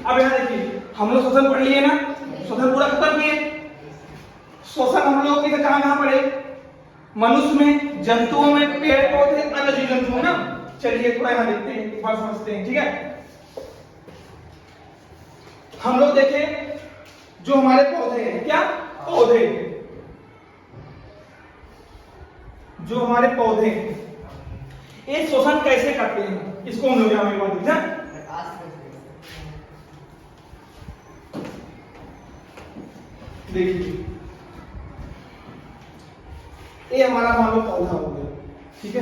अब यहाँ देखिए, हम लोग श्वसन पढ़ लिए ना, श्वसन पूरा खत्म किए। श्वसन हम लोग के कहाँ पढ़े? मनुष्य में, जंतुओं में, पेड़ पौधे, अन्य जीव जंतुओं ना। चलिए थोड़ा यहाँ देखते हैं, एक बार समझते हैं, ठीक है। हम लोग देखें जो हमारे पौधे हैं, क्या पौधे, जो हमारे पौधे हैं ये श्वसन कैसे करते हैं, इसको हम लोग यहाँ पे बात देखना। देखिए ये हमारा मान लो पौधा हो गया, ठीक है।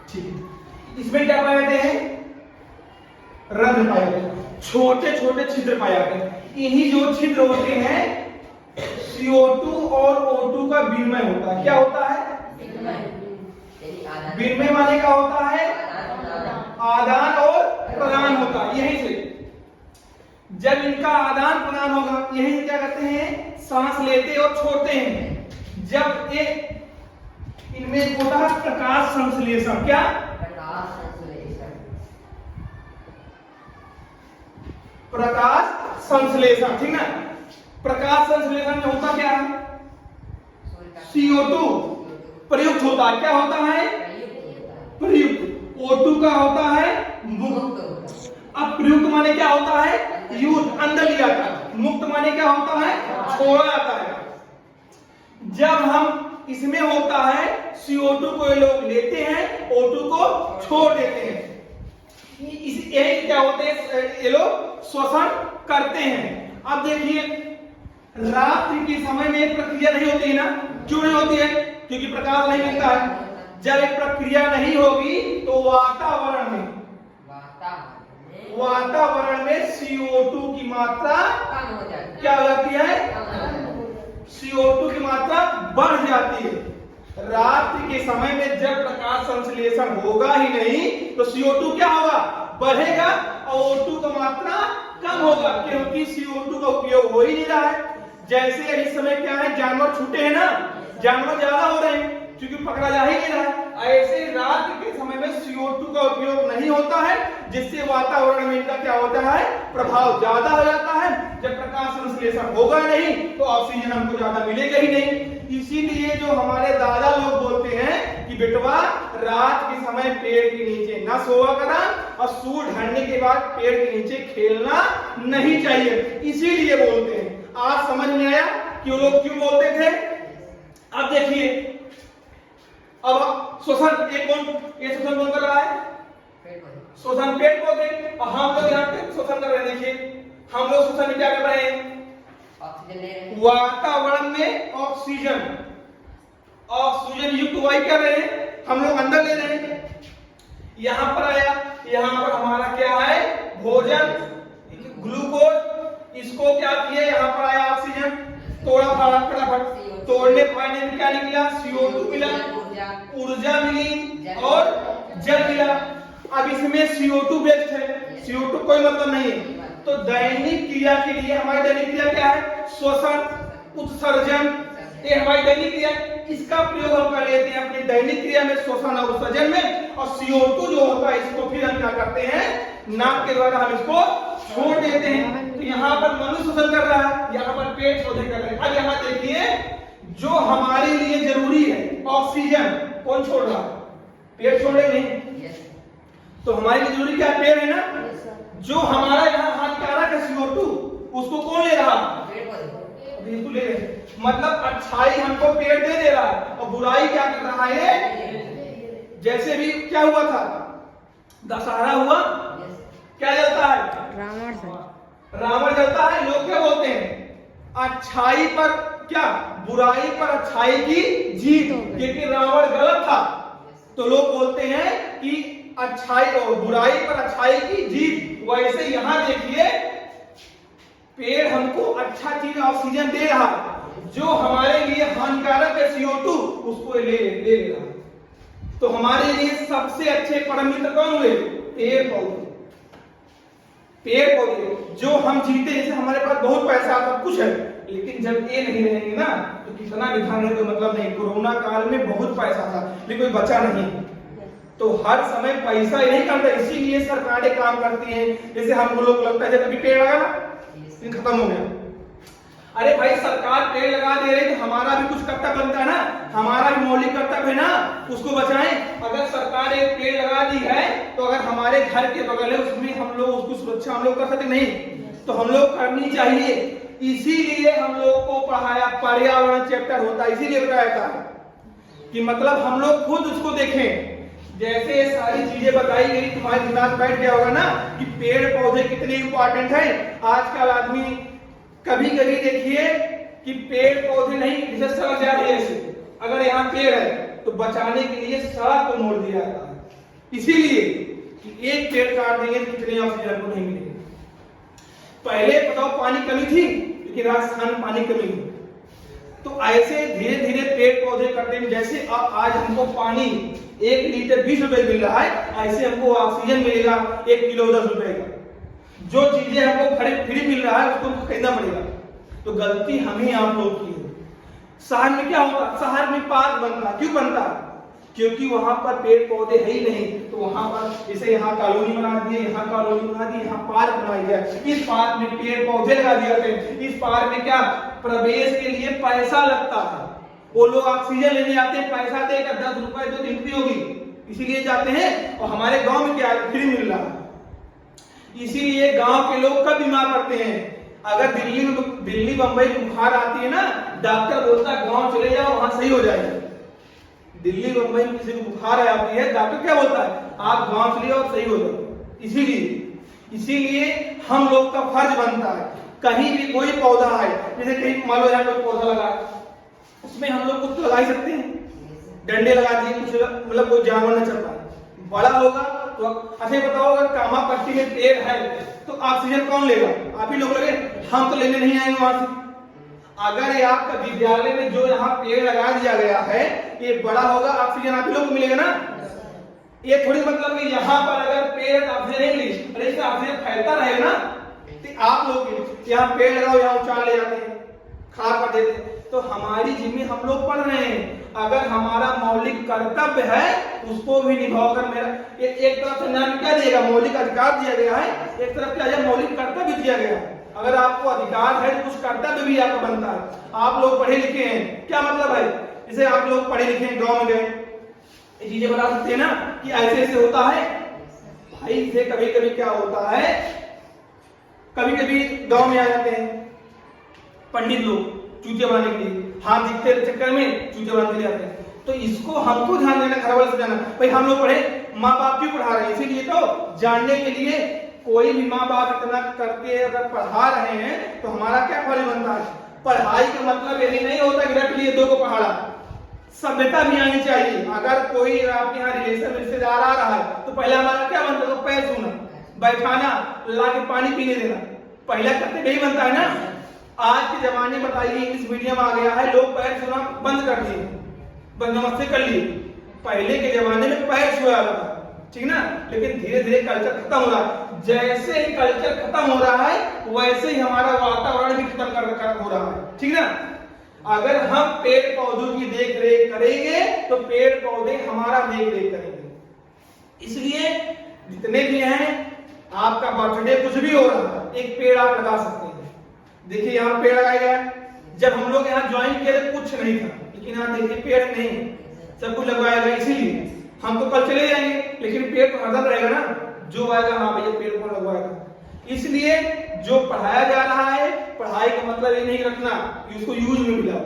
ठीक है, इसमें क्या पाए जाते हैं? रंध्र पाए जाते हैं, छोटे छोटे छिद्र पाए जाते हैं। इन्हीं जो छिद्र होते हैं CO2 और O2 का विनिमय होता है। क्या होता है? विनिमय माने क्या होता है? आदान और प्रदान होता है। यहीं से जब इनका आदान प्रदान होगा, यहीं से क्या करते हैं? सांस लेते और छोड़ते हैं। जब ये इनमें होता है प्रकाश संश्लेषण। क्या? प्रकाश संश्लेषण, ठीक ना। प्रकाश संश्लेषण में होता क्या है? CO2 प्रयुक्त होता है। क्या होता है? प्रयुक्त। O2 का होता है मुक्त। अब प्रयुक्त माने क्या होता है? यूज, अंदर लिया जाता है। मुक्त माने क्या होता है? छोड़ा जाता है। जब हम इसमें होता है CO2 को ये लोग लेते हैं, O2 को छोड़ देते हैं। यही क्या होते हैं, ये लोग श्वसन करते हैं। अब देखिए रात्रि के समय में प्रक्रिया नहीं होती है ना। क्यों नहीं होती है? क्योंकि प्रकाश नहीं मिलता है। जब एक प्रक्रिया नहीं होगी तो वातावरण में CO2 की मात्रा क्या हो जाती है? CO2 की मात्रा बढ़ जाती है। रात्रि के समय में जब प्रकाश संश्लेषण होगा ही नहीं तो CO2 क्या होगा? बढ़ेगा और O2 का मात्रा कम होगा, क्योंकि CO2 का उपयोग हो ही नहीं रहा है। जैसे इस समय क्या है, जानवर छूटे हैं ना, जानवर ज्यादा हो रहे हैं क्योंकि पकड़ा जा ही नहीं रहा है। ऐसे रात के समय में CO2 का उपयोग नहीं होता है, जिससे वातावरण में इनका क्या होता है? प्रभाव ज्यादा हो जाता है। जब प्रकाश संश्लेषण होगा नहीं तो ऑक्सीजन हमको ज्यादा मिलेगा ही नहीं। इसीलिए जो हमारे दादा लोग बोलते हैं कि बेटवा रात के समय पेड़ के नीचे न सोया करा और सूर्य ढलने के बाद पेड़ के नीचे खेलना नहीं चाहिए, इसीलिए बोलते हैं। आज समझ में आया कि वो लोग क्यों बोलते थे। अब देखिए, अब श्वसन ये श्वसन कौन कर रहा है? श्वसन पेड़ पौधे। और हम लोग यहाँ पे श्वसन कर रहे हैं। देखिए हम लोग श्वसन में क्या कर रहे हैं? ऑक्सीजन ले रहे हैं। वातावरण में ऑक्सीजन युक्त वायु कर रहे हैं, हम लोग अंदर ले रहे हैं। यहाँ पर आया, यहाँ पर हमारा क्या है? भोजन, ग्लूकोज। इसको क्या किया? यहाँ पर आया ऑक्सीजन, तोड़ा फटाफट, तोड़ने फाड़ने में क्या निकला? CO2 मिला, ऊर्जा मिली और जल मिला। अब इसमें CO2 बेस्ड है, CO2 कोई मतलब नहीं है। तो दैनिक क्रिया के लिए हमारी दैनिक क्रिया क्या है? श्वसन, उत्सर्जन, ये हमारी दैनिक क्रिया। इसका प्रयोग हम कर लेते हैं अपनी दैनिक क्रिया में, श्वसन और उत्सर्जन में। और CO2 जो होता है इसको फिर हम क्या करते हैं? नाक के द्वारा हम इसको छोड़ देते हैं। तो यहाँ पर मनुष्य श्वसन कर रहा है, यहाँ पर पेड़ पौधे कर रहे हैं। अब यहाँ देखिए जो हमारे लिए जरूरी है ऑक्सीजन, कौन छोड़ रहा है? पेड़ छोड़ रहे नहीं। तो हमारे लिए जरूरी क्या? पेड़ है ना। जो हमारा यहाँ हानिकारक है CO2, उसको कौन ले रहा? बिल्कुल ले रहे। मतलब अच्छाई हमको पेड़ दे रहा है और बुराई क्या कर रहा है? जैसे भी क्या हुआ था, दशहरा हुआ, क्या जलता है? रावण जलता है। लोग क्या बोलते हैं? अच्छाई पर क्या? बुराई पर अच्छाई की जीत, क्योंकि रावण गलत था। तो लोग बोलते हैं कि अच्छाई और बुराई पर अच्छाई की जीत। वैसे यहां देखिए पेड़ हमको अच्छा चीज ऑक्सीजन दे रहा है, जो हमारे लिए हानिकारक है CO2 उसको ले रहा है। तो हमारे लिए सबसे अच्छे परम मित्र कौन हुए? पेड़ पौधे। पेड़ पौधे जो हम जीते, जैसे हमारे पास बहुत पैसा आता कुछ है, लेकिन जब ये नहीं रहेंगे ना तो कितना भी खाने का मतलब नहीं। कोरोना काल में बहुत पैसा था लेकिन कोई बचा नहीं, तो हर समय पैसा ही नहीं करता, इसीलिए सरकारें काम करती हैं। जैसे हम लोग लगता है अभी पेड़ लगा ना खत्म हो गया, अरे भाई सरकार पेड़ लगा दे रही तो हमारा भी कुछ कर्तव्य बनता है ना, हमारा भी मौलिक कर्तव्य है ना, उसको बचाएं। अगर सरकार एक पेड़ लगा दी है तो अगर हमारे घर के बगल है उसमें हम लोग उसको सुरक्षा हम लोग कर सकते नहीं, तो हम लोग करनी चाहिए। इसीलिए हम लोग को पढ़ाया, पर्यावरण चैप्टर होता है, इसीलिए बताया था कि मतलब हम लोग खुद उसको देखें। जैसे ये सारी चीजें बताई गई तुम्हारे दिमाग में बैठ गया होगा ना कि पेड़ पौधे कितने इंपॉर्टेंट है। आजकल आदमी कभी कभी देखिए कि पेड़ पौधे नहीं, जैसे सड़क जा रही है, अगर यहाँ पेड़ है तो बचाने के लिए सड़क को मोड़ दिया जाता है, इसीलिए कि एक पेड़ काट देंगे तो कितने ऑक्सीजन को नहीं मिलेगा। पहले बताओ पानी कमी थी, लेकिन राजस्थान में पानी कमी है। तो ऐसे धीरे धीरे पेड़ पौधे करते हैं। जैसे आज हमको पानी 1 लीटर 20 रुपए मिल रहा है, ऐसे हमको ऑक्सीजन मिलेगा 1 किलो 10 रुपए का। जो चीजें हमको फ्री मिल रहा है उसको खरीदना पड़ेगा। तो गलती हमें आप लोग की है। शहर में क्या होता, शहर में पार्क बनता, क्यों बनता? क्योंकि वहां पर पेड़ पौधे है ही नहीं, तो वहां पर जैसे यहाँ कॉलोनी बना दिए, यहाँ कॉलोनी बना दी, यहाँ पार्क बनाया गया, इस पार्क में पेड़ पौधे लगा दिए जाते हैं। इस पार्क में क्या प्रवेश के लिए पैसा लगता है, वो लोग ऑक्सीजन लेने आते हैं, पैसा देकर 10 रुपए जो एंट्री होगी, इसीलिए जाते हैं। और हमारे गांव में क्या फ्री मिल रहा है, इसीलिए गांव के लोग कब बीमार पड़ते हैं। अगर दिल्ली बंबई बुखार आती है ना, डॉक्टर बोलता है गांव चले जाओ वहां सही हो जाएगा। दिल्ली बंबई में किसी को बुखार आती है, डॉक्टर क्या बोलता है, आप गांव चलिए और सही हो जाओ। इसीलिए हम लोग का फर्ज बनता है, कहीं भी कोई पौधा है, जैसे कहीं मान लो यहाँ कोई पौधा लगा, उसमें हम लोग कुछ लगा ही सकते हैं, डंडे लगा दिए, कुछ मतलब कोई जानवर न चल पाए, बड़ा होगा तो अच्छा बताओ अगर कामा पट्टी में पेड़ है तो ऑक्सीजन कौन लेगा, आप ही लोग लगे, हम तो लेने नहीं आएंगे वहां से। अगर ये आपका विद्यालय में जो यहाँ पेड़ लगा दिया गया है ये बड़ा होगा, ऑक्सीजन आप ही लोग को मिलेगा ना। ये थोड़ी मतलब कि यहाँ पर अगर पेड़ ऑक्सीजन नहीं मिली, अरे इसका ऑक्सीजन फैलता रहेगा ना, तो आप लोग यहाँ पेड़ लगाओ, यहाँ उछाल ले जाते हैं, खाद कर देते हैं। तो हमारी जिम्मे हम लोग पढ़ रहे हैं, अगर हमारा मौलिक कर्तव्य है उसको भी निभाओ। अगर मेरा एक तरफ से नाम क्या दिएगा, मौलिक अधिकार दिया गया है, एक तरफ क्या है मौलिक कर्तव्य दिया गया है। अगर आपको अधिकार है तो कुछ कर्तव्य भी आपका बनता है। आप लोग पढ़े लिखे हैं, क्या मतलब है, जैसे आप लोग पढ़े लिखे हैं, गांव में गए, ये चीजें बता सकते हैं ना कि ऐसे ऐसे होता है भाई। इसे कभी कभी क्या होता है, कभी कभी गांव में आ जाते हैं पंडित लोग चूते बनाने के लिए, हाथ दिखते चक्कर में चूते बनाने के लिए आते हैं। तो इसको हमको ध्यान देना, घर वाले से जाना, भाई हम लोग पढ़े, माँ बाप क्यों पढ़ा रहे हैं, इसीलिए तो जानने के लिए। कोई भी माँ बाप इतना करके अगर पढ़ा रहे हैं तो हमारा क्या फर्ज बनता है। पढ़ाई का मतलब यही नहीं होता कि रट लिए 2 को पढ़ाना, सभ्यता भी आनी चाहिए। अगर कोई आपके यहाँ रिश्तेदार आ रहा है तो पहले हमारा क्या बनता है, तो पैर छूना, बैठाना, ला के पानी पीने देना, पहला कर्तव्य यही बनता है ना। आज के जमाने बताइए इंग्लिश मीडियम आ गया है, लोग पैर छूना बंद कर दिए, बंदोबस्ती कर लिए। पहले के जमाने में पैर छुआ जाता था, ठीक ना, लेकिन धीरे धीरे कल्चर खत्म हो रहा है। जैसे ही कल्चर खत्म हो रहा है वैसे ही हमारा वातावरण भी खत्म कर हो रहा है, ठीक ना। अगर हम पेड़ पौधों की देख रेख करेंगे तो पेड़ पौधे हमारा देख रेख करेंगे। इसलिए जितने भी हैं, आपका बर्थडे कुछ भी हो रहा है, एक पेड़ आप लगा सकते हैं। देखिए यहाँ पेड़ लगाया गया है, जब हम लोग यहाँ ज्वाइन किए थे कुछ नहीं था, लेकिन यहाँ देखिए पेड़ नहीं, सब कुछ लगवाया गया। इसीलिए हम तो कल चले जाएंगे, लेकिन पेड़ तो हरदम रहेगा ना, जो आएगा हाँ भैया पेड़ कौन लगवाएगा। इसलिए जो पढ़ाया जा रहा है, पढ़ाई का मतलब ये नहीं रखना कि उसको यूज में मिला।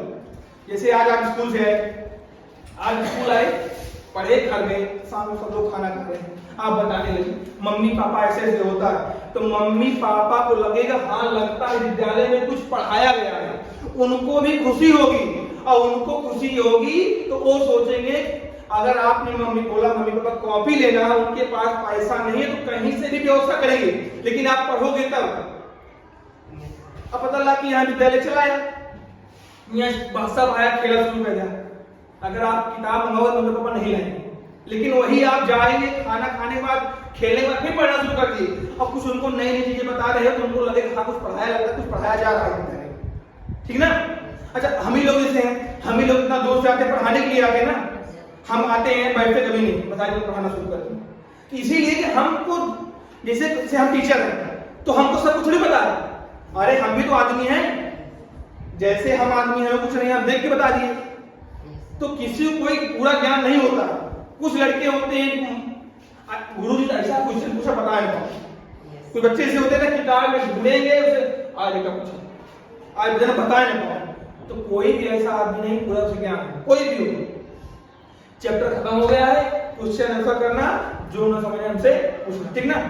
जैसे आज आप स्कूल से आए, आज स्कूल आए, पढ़े, घर गए, शाम को सब लोग खाना खा रहे हैं, आप बताने लगे मम्मी पापा ऐसे ऐसे होता है, तो मम्मी पापा को लगेगा हाँ लगता है विद्यालय में कुछ पढ़ाया गया है, उनको भी खुशी होगी। और उनको खुशी होगी तो वो सोचेंगे, अगर आपने मम्मी बोला मम्मी पापा कॉपी लेना है, उनके पास पैसा नहीं है तो कहीं से भी व्यवस्था करेंगे, लेकिन आप पढ़ोगे तब। अब पता लगा कि यहाँ विद्यालय चलाया, यहाँ सब आया, खेला शुरू कर दिया। अगर आप किताब मंगाओगे मम्मी पापा नहीं लाएंगे, लेकिन वही आप जाएंगे खाना खाने के बाद, खेलने के बाद फिर पढ़ना शुरू कर दिए, और कुछ उनको नई नई चीजें बता रहे हो तो उनको लगेगा हाँ कुछ पढ़ाया, लगता है कुछ पढ़ाया जा रहा है, ठीक ना। अच्छा, हम ही लोग जैसे हैं, हम ही लोग इतना दोस्त जाते हैं पढ़ाने के लिए आगे ना, हम आते हैं बैठते कभी नहीं, बताइए पढ़ाना शुरू करते हैं। इसीलिए कि हमको जैसे हम टीचर हैं तो हमको सब कुछ नहीं पता है, अरे हम भी तो आदमी हैं, जैसे हम आदमी हैं कुछ नहीं, हम देख के बता दिए। तो किसी को कोई पूरा ज्ञान नहीं होता, कुछ लड़के होते हैं गुरुजी ऐसा क्वेश्चन पूछा पता है, कुछ बच्चे ऐसे होते हैं ना किताब में ढूंढेंगे उसे आज का पूछा आज जरा बताए ना पाओ, तो कोई भी ऐसा आदमी नहीं पूरा उसे ज्ञान है, कोई भी हो। चैप्टर खत्म हो गया है, क्वेश्चन आंसर करना, जो ना समझे हमसे पूछना, ठीक ना।